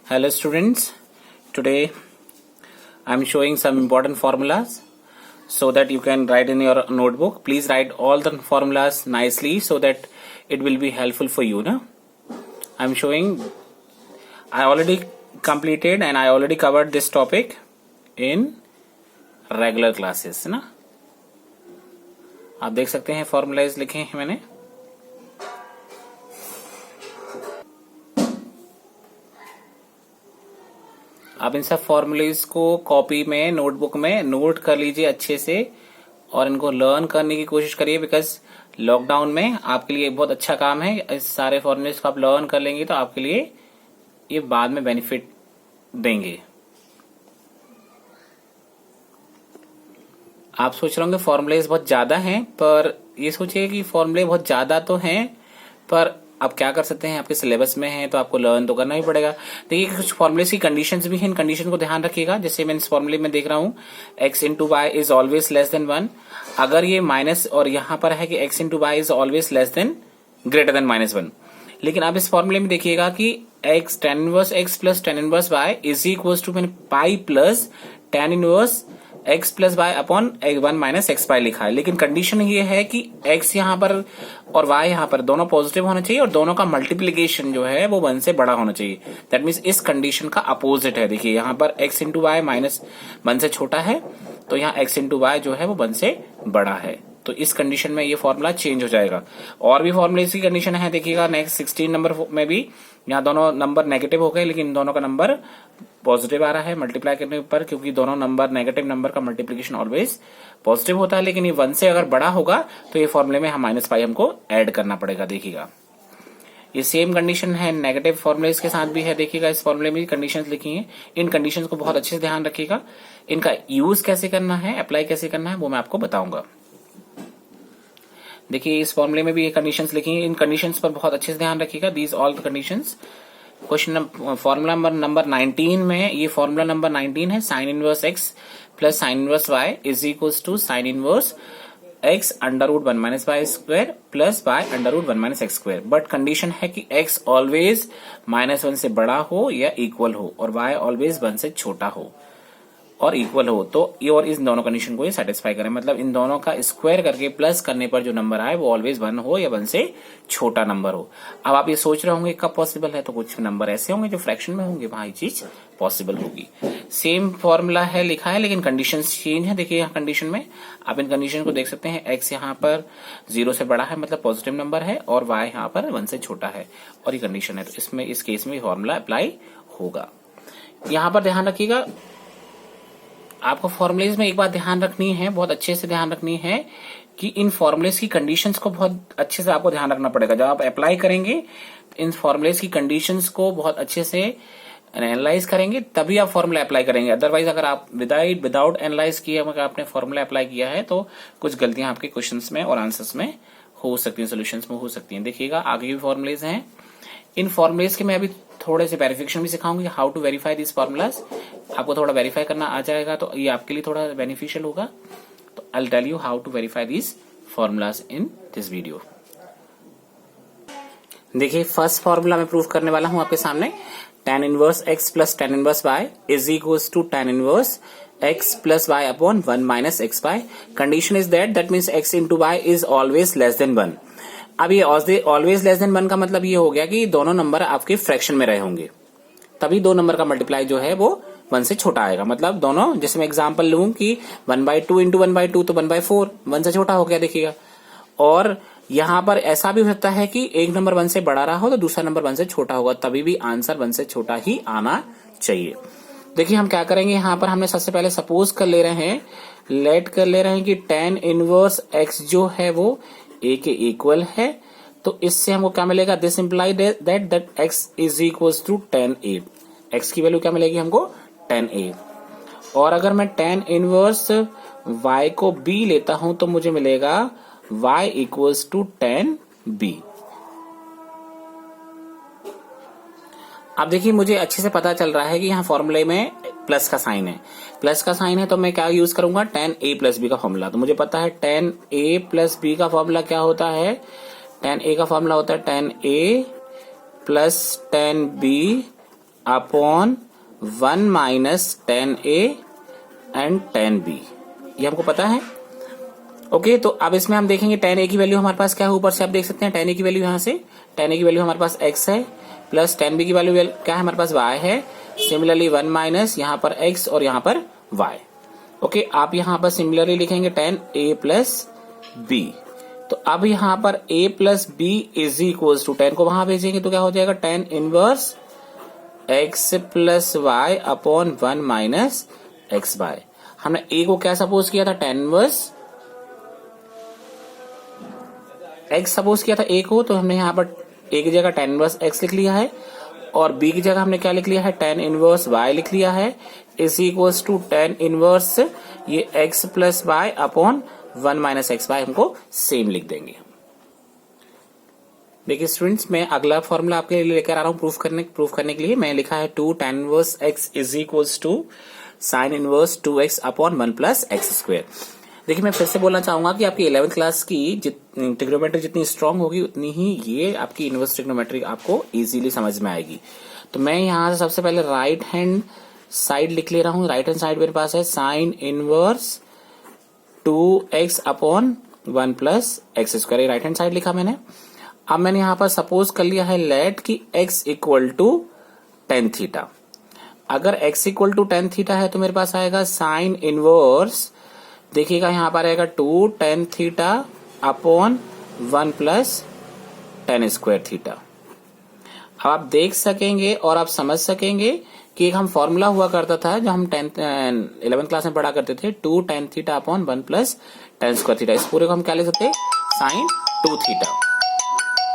Hello students, today I am showing some important formulas so that you can write in your notebook. Please write all the formulas nicely so that it will be helpful for you. Na? I am showing, I already completed and I already covered this topic in regular classes. ना आप देख सकते हैं formulas लिखे हैं मैंने. आप इन सब फॉर्मूलेज को कॉपी में नोटबुक में नोट कर लीजिए अच्छे से और इनको लर्न करने की कोशिश करिए बिकॉज लॉकडाउन में आपके लिए बहुत अच्छा काम है. इस सारे फॉर्मूलेज को आप लर्न कर लेंगे तो आपके लिए ये बाद में बेनिफिट देंगे. आप सोच रहे होंगे फॉर्मूलेज बहुत ज्यादा हैं, पर ये सोचिए कि फॉर्मूले बहुत ज्यादा तो हैं पर आप क्या कर सकते हैं, आपके सिलेबस में है तो आपको लर्न तो करना ही पड़ेगा. देखिए कुछ फॉर्मुलेस की कंडीशंस भी हैं, इन कंडीशन को ध्यान रखिएगा. जैसे मैं इस फॉर्मूले में देख रहा हूं x into Y is always less than 1. अगर ये माइनस और यहां पर है कि x into Y is always less than greater than -1, लेकिन आप इस फॉर्मूले में देखिएगा कि x tan inverse x plus tan inverse y is equal to मैंने pi plus tan inverse x plus Y upon 1 minus x pi लिखा है. लेकिन कंडीशन ये है कि x यहाँ पर और y यहाँ पर दोनों पॉजिटिव होना चाहिए और दोनों का मल्टीप्लीकेशन जो है वो 1 से बड़ा होना चाहिए. दैट मीन्स इस कंडीशन का अपोजिट है. देखिए यहाँ पर x इंटू वाई माइनस 1 से छोटा है तो यहाँ x इंटू वाई जो है वो 1 से बड़ा है. तो इस कंडीशन में ये फॉर्मूला चेंज हो जाएगा. और भी फॉर्मूले की कंडीशन है, देखिएगा नेक्स्ट 16 नंबर में भी यहाँ दोनों नंबर नेगेटिव हो गए लेकिन दोनों का नंबर पॉजिटिव आ रहा है मल्टीप्लाई करने पर, क्योंकि दोनों नंबर नेगेटिव नंबर का मल्टीप्लिकेशन ऑलवेज पॉजिटिव होता है. लेकिन ये 1 से अगर बड़ा होगा तो ये फॉर्मूले में हम माइनस पाई हमको ऐड करना पड़ेगा. देखिएगा ये सेम कंडीशन है नेगेटिव फॉर्मूले के साथ भी है. देखिएगा इस फॉर्मूले में कंडीशंस लिखी हैं, इन कंडीशंस को बहुत अच्छे से ध्यान रखिएगा. इनका यूज कैसे करना है, अप्लाई कैसे करना है वो मैं आपको बताऊंगा. देखिए इस फॉर्मूले में भी ये कंडीशंस लिखी हैं, इन कंडीशंस पर बहुत अच्छे से ध्यान रखिएगा. These all the conditions. Question formula number 19 में, ये फॉर्मूला नंबर 19 है. Sine inverse x plus sine inverse y is equals to sine inverse x under root 1 minus Y square plus y under root 1 minus X square. But condition है कि x always -1 से बड़ा हो या equal हो और y always 1 से छोटा हो और इक्वल हो. तो ये और इस दोनों कंडीशन को ये सेटिस्फाई करें, मतलब इन दोनों का स्क्वायर करके प्लस करने पर जो नंबर आए वो ऑलवेज 1 हो या 1 से छोटा नंबर हो. अब आप ये सोच रहे होंगे कब पॉसिबल है, तो कुछ नंबर ऐसे होंगे जो फ्रैक्शन में होंगे, वहां ये चीज पॉसिबल होगी. सेम फॉर्मूला है लिखा है लेकिन कंडीशन चेंज है. देखिए यहाँ कंडीशन में आप इन कंडीशन को देख सकते हैं. x यहाँ पर 0 से बड़ा है मतलब पॉजिटिव नंबर है और y यहाँ पर 1 से छोटा है और ये कंडीशन है. तो इसमें इस केस में फॉर्मूला अप्लाई होगा. यहाँ पर ध्यान रखिएगा, आपको फॉर्मुलेज में एक बात ध्यान रखनी है, बहुत अच्छे से ध्यान रखनी है कि इन फॉर्मुलेज की कंडीशंस को बहुत अच्छे से आपको ध्यान रखना पड़ेगा. जब आप अप्लाई करेंगे इन फॉर्मुलेज की कंडीशंस को बहुत अच्छे से एनालाइज करेंगे तभी आप फॉर्मूला अप्लाई करेंगे. अदरवाइज अगर आप विदाउट एनालाइज किए अगर आपने फॉर्मूला अप्लाई किया है तो कुछ गलतियां आपके क्वेश्चंस में और आंसर्स में हो सकती हैं, सोल्यूशंस में हो सकती हैं. देखिएगा आगे भी फॉर्मुलेज हैं. इन फॉर्मुलेज के मैं अभी थोड़े से वेरिफिकेशन भी सिखाऊंगी, how to verify this formulas. आपको थोड़ा वेरीफाई करना आ जाएगा तो ये आपके लिए थोड़ा बेनिफिशियल होगा. तो I will tell you how to verify this formulas in this video. देखिए फर्स्ट फॉर्मूला मैं प्रूफ करने वाला हूं आपके सामने. tan inverse x plus tan inverse y is equals to tan inverse x plus y upon 1 minus X Y. Condition is that means x into Y is always less than 1. अब ये always less than 1 का मतलब ये हो गया कि दोनों number आपके फ्रैक्शन में रहे होंगे, तभी दो नंबर का मल्टीप्लाई जो है वो 1 से छोटा आएगा. मतलब दोनों, जैसे मैं एग्जांपल लूं कि 1/2 इंटू 1/2 तो 1/4 1 से छोटा हो गया. देखिएगा और यहां पर ऐसा भी हो सकता है कि एक नंबर 1 से बड़ा रहा हो तो दूसरा नंबर 1 से छोटा होगा, तभी भी आंसर 1 से छोटा ही आना चाहिए. देखिए हम क्या करेंगे, यहाँ पर हमने सबसे पहले सपोज कर ले रहे हैं, लेट कर ले रहे हैं कि tan इनवर्स x जो है वो a के इक्वल है. तो इससे हमको क्या मिलेगा, this imply that x is equals to tan a. x की वैल्यू क्या मिलेगी हमको, tan a. और अगर मैं tan इनवर्स y को b लेता हूं तो मुझे मिलेगा y equals to tan b. अब देखिए मुझे अच्छे से पता चल रहा है कि यहाँ फॉर्मूले में प्लस का साइन है. प्लस का साइन है तो मैं क्या यूज करूंगा, tan a प्लस b का फॉर्मूला. तो मुझे पता है tan a प्लस b का फॉर्मूला क्या होता है. tan a का फॉर्मूला होता है tan a plus tan b upon 1 minus 10a and 10b, ये हमको पता है। ओके, तो अब इसमें हम देखेंगे 10a की वैल्यू हमारे पास क्या है, ऊपर से आप देख सकते हैं 10a की वैल्यू यहाँ से 10a की वैल्यू हमारे पास x है, प्लस 10b की वैल्यू क्या है हमारे पास y है। सिमिलरली 1 माइनस यहाँ पर x और यहाँ पर y। ओके, आप यहाँ पर सिमिलरली लिखेंगे 10a प्लस b। तो अब यहाँ पर a plus b is equals to 10 को वहां भेजेंगे तो क्या हो जाएगा 10 inverse x plus y upon 1 minus X Y. हमने a को क्या सपोज किया था 10 इनवर्स x सपोज किया था a को, तो हमने यहाँ पर a की जगह 10 इनवर्स x लिख लिया है और b की जगह हमने क्या लिख लिया है 10 इनवर्स y लिख लिया है इज इक्वल्स टू 10 इनवर्स ये x plus Y upon 1 minus X Y हमको सेम लिख देंगे। देखिए स्टूडेंट्स, मैं अगला फॉर्मूला आपके लिए लेकर आ रहा हूँ प्रूफ करने के लिए। मैं लिखा है 2 tan inverse x is equals to sine inverse 2x upon 1 plus X square. देखिए मैं फिर से बोलना चाहूंगा कि आपकी 11th क्लास की ट्रिग्नोमेट्री जितनी स्ट्रांग होगी उतनी ही ये आपकी इनवर्स ट्रिग्नोमेट्री आपको इजीली समझ में आएगी। तो मैं यहाँ से सबसे पहले राइट हैंड साइड लिख ले रहा हूँ। राइट हैंड साइड मेरे पास है sine inverse 2x upon 1 plus X square, right hand side लिखा मैंने। अब मैंने यहाँ पर सपोज कर लिया है लेट कि x equal to tan theta. अगर x equal to tan theta है तो मेरे पास आएगा साइन इनवर्स, देखिएगा यहाँ पर आएगा 2 tan theta upon 1 plus ten square theta. अब आप देख सकेंगे और आप समझ सकेंगे कि एक हम फॉर्मूला हुआ करता था जो हम 11th क्लास में पढ़ा करते थे 2 tan theta upon 1 plus ten square theta. इस पूरे को हम क्या लिख सकते हैं साइन 2 थीटा।